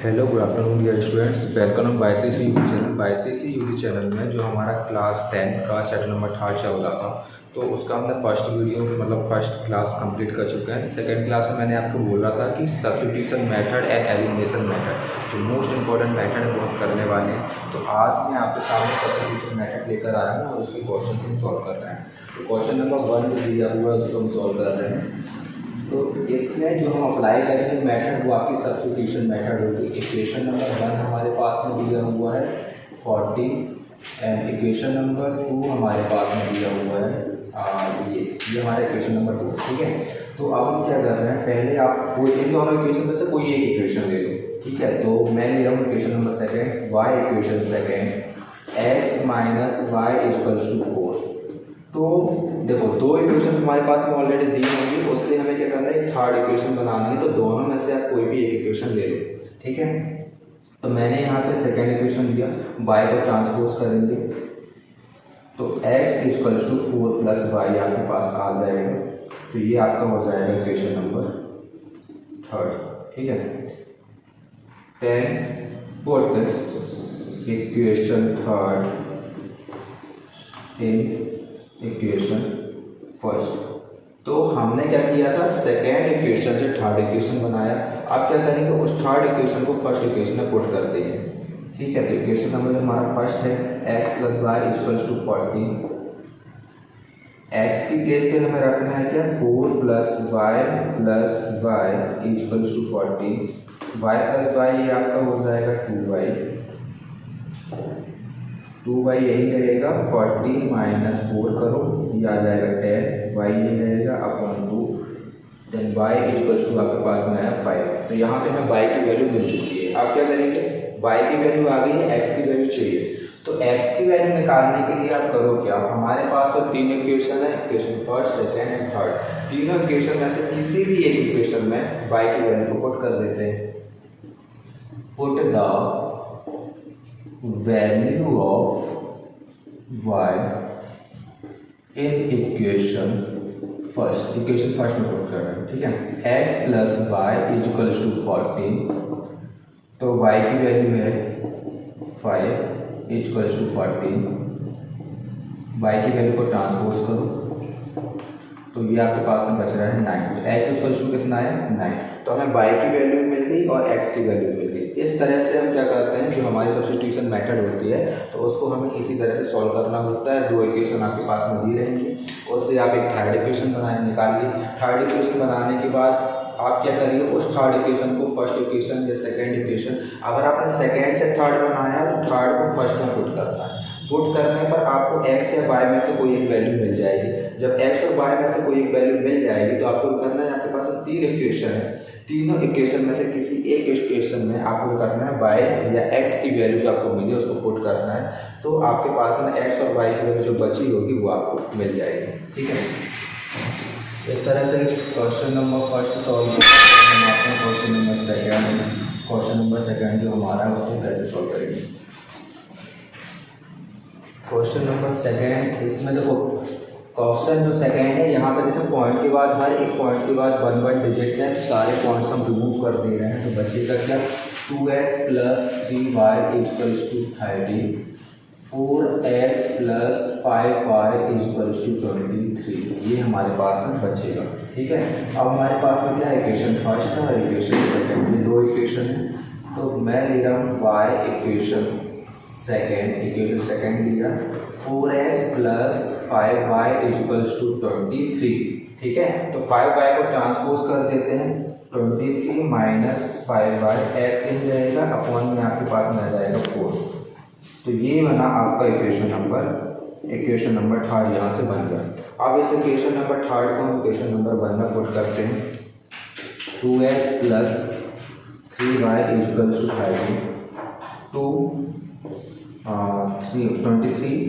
Hello good afternoon dear students, welcome बाईसीसी यूटी channel. बाईसीसी यूटी चैनल में जो हमारा क्लास 10th का चैप्टर नंबर 3 चल रहा था, तो उसका हमने फर्स्ट वीडियो मतलब फर्स्ट क्लास कंप्लीट कर चुके हैं। सेकंड क्लास में मैंने आपको बोला था कि substitution method and elimination method जो मोस्ट इंपॉर्टेंट मेथड है वो हम करने वाले हैं। तो आज मैं आपके सामने सब्स्टिट्यूशन मेथड लेकर आया हूँ और उसके क्वेश्चन हम सॉल्व कर रहे हैं। तो क्वेश्चन नंबर 1 जो दिया हुआ है उसको हम सॉल्व कर रहे हैं। तो इसमें जो हम अप्लाई करेंगे मेथड वो आपकी सब्स्टिट्यूशन मेथड होगी। इक्वेशन नंबर 1 हमारे पास में दिया हुआ है 40 एंड इक्वेशन नंबर 2 हमारे पास में दिया हुआ है ये हमारा इक्वेशन नंबर 2। ठीक है, तो अब हम क्या कर रहे हैं, पहले आप कोई इन दोनों इक्वेशन में से कोई एक इक्वेशन ले लो। ठीक है, तो मैं ले रहा हूँ equation number second, y equation second x minus y equals to 4। तो देखो दो इक्वेशन हमारे पास में ऑलरेडी दी होंगी, उससे हमें क्या करना है, थर्ड इक्वेशन बनानी है। तो दोनों में से आप कोई भी एक इक्वेशन ले लो। ठीक है, तो मैंने यहाँ पे सेकेंड इक्वेशन दिया, y को ट्रांसपोज करेंगे तो x equals to 4 plus y आपके पास आ जाएगा। तो ये आपका हो जाएगा इक्वेशन नंबर 3। ठीक है, then put equation 3 in equation first. तो हमने क्या किया था, सेकेंड इक्वेशन से थर्ड इक्वेशन बनाया। अब क्या करेंगे, उस थर्ड इक्वेशन को फर्स्ट इक्वेशन में पुट कर देंगे। ठीक है, तो इक्वेशन नंबर हमारा फर्स्ट है x plus y equals to 40। x की प्लेस पे हमें रखना है क्या, 4 plus y equals to 40। y plus y ये आपका हो जाएगा 2y यही रहेगा, 40 माइनस 4 करो ये आ जाएगा 10, y ये रहेगा upon 2, then y equals to आपके पास में आया 5। तो यहाँ पे हमें y की वैल्यू मिल चुकी है। आप क्या करेंगे, y की वैल्यू आ गई है, x की वैल्यू चाहिए। तो x की वैल्यू निकालने के लिए आप करो क्या, हमारे पास तो तीन इक्वेशन है, equation first second and third. तीनों इक्वेशन में से किसी भी एक इक्वेशन में y की वैल्यू को पुट कर देते हैं। Put the value of y in equation first, equation first में पुट कर रहे हैं। ठीक है, x plus y equals to 40। तो y की वैल्यू है 5 इक्वल्स टू 40। y की वैल्यू को ट्रांसपोज करो तो ये आपके पास में बच रहा है 9। तो x इक्वल्स टू कितना है, 9। तो हमें y की वैल्यू मिल गई और x की वैल्यू मिल गई। इस तरह से हम क्या करते हैं, जो हमारी सब्स्टिट्यूशन मेथड होती है तो उसको हमें इसी तरह से सॉल्व करना होता है। दो इक्वेशन आपके पास में दी रहेंगी, उससे आप एक थर्ड इक्वेशन निकालिए। थर्ड इक्वेशन बनाने के बाद आप क्या करिए, उस थर्ड इक्वेशन को फर्स्ट इक्वेशन या सेकंड इक्वेशन, अगर आपने सेकंड से थर्ड बनाया तो थर्ड को फर्स्ट में पुट करना है। पुट करने पर आपको x या y में से कोई एक वैल्यू मिल जाएगी। जब x और y में से कोई एक वैल्यू मिल जाएगी तो आपको करना है, आपके पास तीन इक्वेशन है, तीनों इक्वेशन में से किसी एक इक्वेशन में आपको करना है y या x की वैल्यू जो आपको मिली उसको पुट करना है। तो आपके पास में x और y की वैल्यू जो बची होगी वो आपको मिल जाएगी। ठीक है, इस तरह से क्वेश्चन नंबर फर्स्ट सॉल्व हम आपने क्वेश्चन नंबर सेकेंड जो हमारा है उसको कैसे सॉल्व करेंगे। क्वेश्चन नंबर सेकेंड, इसमें देखो क्वेश्चन जो सेकेंड है यहाँ पे जैसे पॉइंट के बाद हर एक पॉइंट के बाद 1 डिजिट है, तो सारे पॉइंट्स हम रिमूव कर दे रहे हैं। तो बचेगा क्या, 2x plus 3y equals to 30, 4x plus 5y equals to 23। ये हमारे पास में बचेगा। ठीक है, अब हमारे पास में क्या है, इक्वेशन फर्स्ट है और इक्वेशन सेकेंड, ये दो इक्वेशन है। तो मैं ले रहा हूँ y इक्वेशन सेकेंड लिया, 4x plus 5y equals to 23। ठीक है, तो 5y को ट्रांसपोज कर देते हैं, 23 माइनस 5y x इन जाएगा अपॉन में आपके पास में आ जाएगा 4। तो ये बना आपका इक्वेशन नंबर थर्ड यहाँ से बन गया। अब इस इक्वेशन नंबर थर्ड को हम इक्वेशन नंबर 1 में पुट करते हैं। 2x plus 3y equals to 30, 23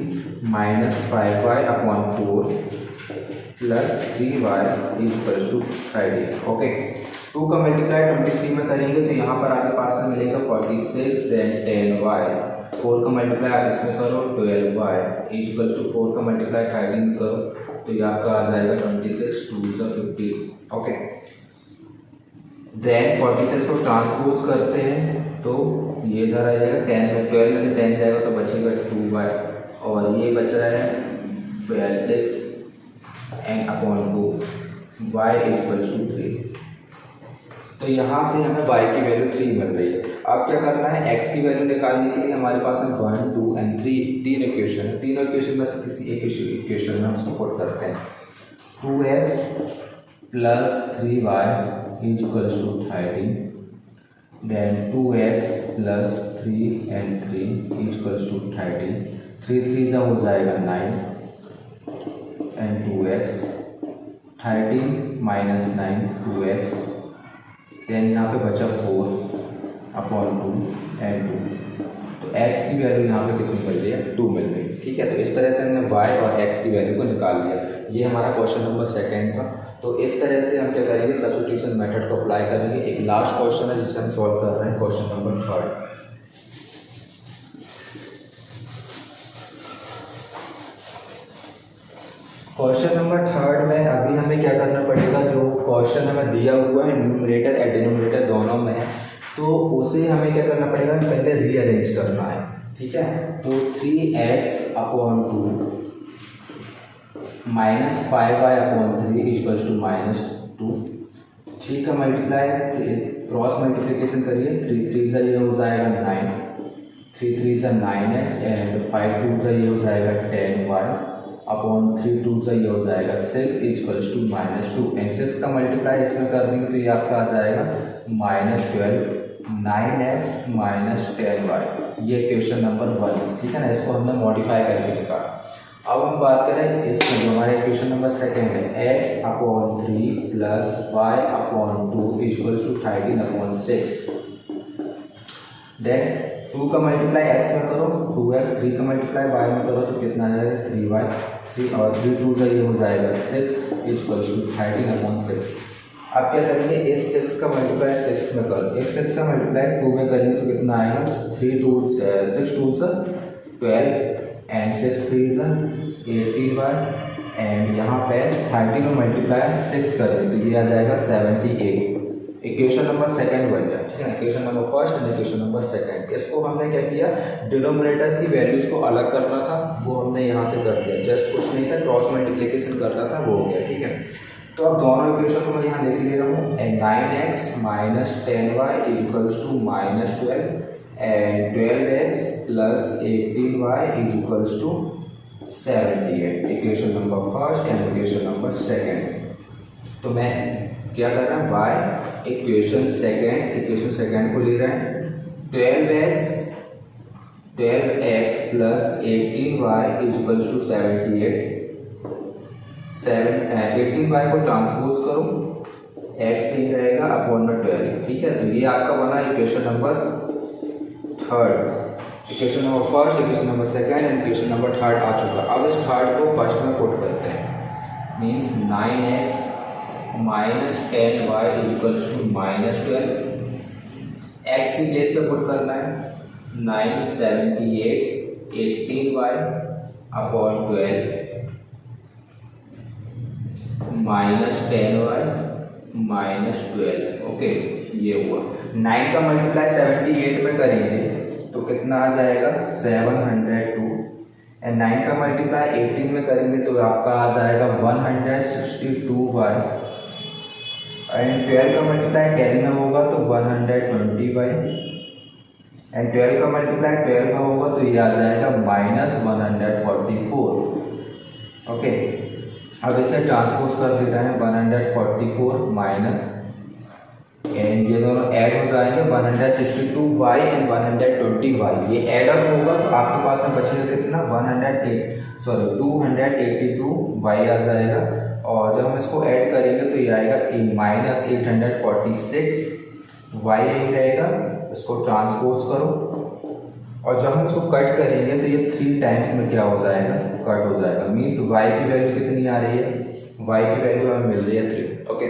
minus 5y upon 4 plus 3y equals to 30। Okay, 2 का मल्टीप्लाई 23 में करेंगे तो यहाँ पर आपके पास में मिलेगा 46, देन 10y, 4 का मल्टीप्लाई आप इसमें करो 12y इक्वल टू 4 का मल्टीप्लाई 13 में करो तो ये आपका आ जाएगा 26, 2 से 50। ओके, देन 46 को ट्रांसपोज करते हैं तो ये इधर आ जाएगा 10 में, 12 में से 10 जाएगा तो बचेगा 2y, और ये बच रहा है 6 n upon 2 y equals to 3। तो यहाँ से हमें y की वैल्यू 3 मिल रही है। अब क्या करना है, x की वैल्यू निकालने के लिए हमारे पास में 1, 2 एंड 3 तीन इक्वेशन है। तीनों इक्वेशन में से किसी एक इक्वेशन में हम उसको पुट करते हैं। 2x plus 3y equals to 13, then 2x plus 3 and 3 equals to 13, 3 3 हो जाएगा 9 and 2x, 13 minus 9 2x, then यहाँ पे बचा 4 अपॉन 2 एंड 2। तो x की वैल्यू यहाँ पे कितनी मिल रही है, 2 मिल रही है। ठीक है, तो इस तरह से हमने y और x की वैल्यू को निकाल लिया। ये हमारा क्वेश्चन नंबर 2 था। तो इस तरह से हम क्या करेंगे, सब्स्टिट्यूशन मेथड को अप्लाई करेंगे। एक लास्ट क्वेश्चन है जिसे हम सॉल्व कर रहे हैं, क्वेश्चन नंबर 3। क्वेश्चन नंबर 3 में अभी हमें क्या करना पड़ेगा, जो क्वेश्चन हमें दिया हुआ है न्यूमरेटर एंड डिनोमिनेटर दोनों में है, तो उसे हमें क्या करना पड़ेगा, पहले रीअरेंज करना है। ठीक है, तो 3x upon 2 minus 5y upon 3 equals to -2। 3 का मल्टीप्लाई क्रॉस मल्टीप्लिकेशन करिए, 3 3 से ये हो जाएगा 9, 3 3 से 9x एंड 5 2 से ये हो जाएगा 10y अपॉन 3 2 से ये हो जाएगा 6 इक्वल्स टू -2 एंड 6 का मल्टीप्लाई इसमें कर देंगे तो ये आपका आ जाएगा -12, 9x माइनस 10y। ये क्वेश्चन नंबर 1। ठीक है ना, इसको हमने मॉडिफाई करके लिखा। अब हम बात करें इसमें, जो हमारे क्वेश्चन नंबर 2 है, x upon 3 plus y upon 2 equals to 13 upon 6। Then 2 का मल्टीप्लाई x में करो 2x, 3 का मल्टीप्लाई y में करो तो कितना आ जाएगा 3y, 3 और 3 2 से ये हो जाएगा 6 इक्वल्स टू 13 अपॉन 6। अब क्या करेंगे, इस 6 का मल्टीप्लाई 6 में करो, इस 6 का मल्टीप्लाई 2 में करेंगे तो कितना आएगा 6 2 से 12 एंड 6 3 से 18y एंड यहाँ पे 13 में मल्टीप्लाई 6 करेंगे तो ये आ जाएगा 78। इक्वेशन नंबर 2 बन जाए। ठीक है, equation number 1 and equation number 2। इसको हमने क्या किया, डिनोमिनेटर्स की वैल्यूज को अलग करना था, वो हमने यहाँ से कर दिया। जस्ट कुछ नहीं था, क्रॉस मल्टीप्लिकेशन करना था, वो हो गया। ठीक है, तो अब दोनों इक्वेशन को मैं यहाँ लिख ले रहा हूँ, 9x minus 10y equals to -12 and 12x plus 18y equals to 78। Equation number 1 and equation number 2। तो मैं क्या कर रहा हूँ, y इक्वेशन 2 को ले रहे हैं, 12x plus 18y equals to 78। 18y को ट्रांसपोज करो, x सही रहेगा अपॉन में 12। ठीक है, तो ये आपका बना equation number 3। Equation number 1, equation number 2 and equation number 3 आ चुका। अब इस 3 को फर्स्ट में पुट करते हैं, means 9x minus 10y equals to -12। x की प्लेस पे पुट करना है, 978 18y upon 12 minus 10y minus 12। Okay, ये हुआ। 9 का मल्टीप्लाई 78 में करेंगे तो कितना आ जाएगा 702 एंड 9 का मल्टीप्लाई 18 में करेंगे तो आपका आ जाएगा 162y एंड 12 का मल्टीप्लाई 10 में होगा तो 120y एंड 12 का मल्टीप्लाई 12 में होगा तो ये आ जाएगा -144। ओके, अब इसे ट्रांसपोज कर दे रहे हैं, 144 माइनस एंड ये दोनों ऐड हो जाएंगे 162y एंड 120y। ये ऐड अप होगा तो आपके पास में बचेगा कितना 282y आ जाएगा, और जब हम इसको ऐड करेंगे तो ये आएगा -846y यही रहेगा। इसको ट्रांसपोज करो और जब हम इसको कट करेंगे तो ये 3 टाइम्स में क्या हो जाएगा, कट हो जाएगा। मीन्स y की वैल्यू कितनी आ रही है, y की वैल्यू हमें मिल रही है 3। ओके,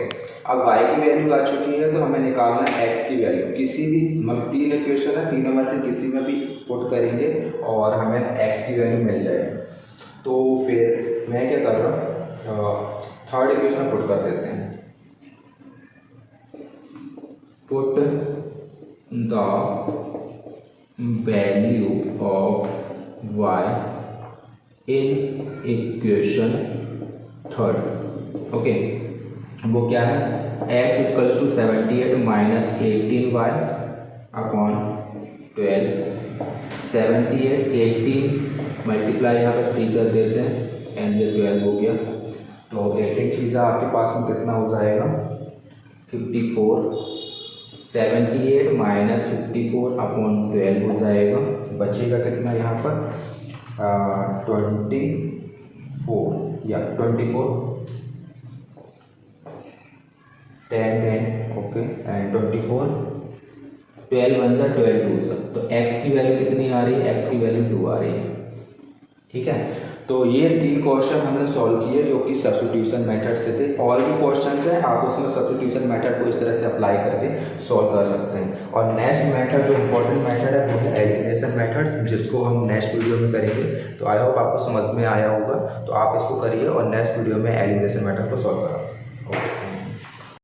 अब y की वैल्यू आ चुकी है तो हमें निकालना है x की वैल्यू। किसी भी मतलब 3 इक्वेशन है, तीनों में से किसी में भी पुट करेंगे और हमें x की वैल्यू मिल जाएगी। तो फिर मैं क्या कर रहा हूँ, 3rd इक्वेशन पुट कर देते हैं। Put the value of y in equation third. Okay, वो क्या है, x equals to 78 minus 18y upon 12। 78 18 multiply यहाँ पर 3 कर देते हैं एंड 12 हो गया, तो 18 चीज़ें आपके पास में कितना हो जाएगा 54। 78 माइनस 54 अपॉन 12 हो जाएगा, बचेगा कितना यहाँ पर 24 या 24 10 ओके एंड 24 12 बन जा 12 टू सा, तो x की वैल्यू कितनी आ रही है, x की वैल्यू 2 आ रही है। ठीक है, तो ये 3 क्वेश्चन हमने सॉल्व किए जो कि सब्स्टिट्यूशन मेथड से थे। और भी क्वेश्चन हैं, आप उसमें सब्स्टिट्यूशन मेथड को इस तरह से अप्लाई करके सॉल्व कर सकते हैं। और नेक्स्ट मेथड जो इम्पोर्टेंट मेथड है वो है एलिमिनेशन मेथड, जिसको हम नेक्स्ट वीडियो में करेंगे। तो आई होप आपको समझ में आया होगा, तो आप इसको करिए और नेक्स्ट वीडियो में एलिमिनेशन मेथड को सॉल्व करें।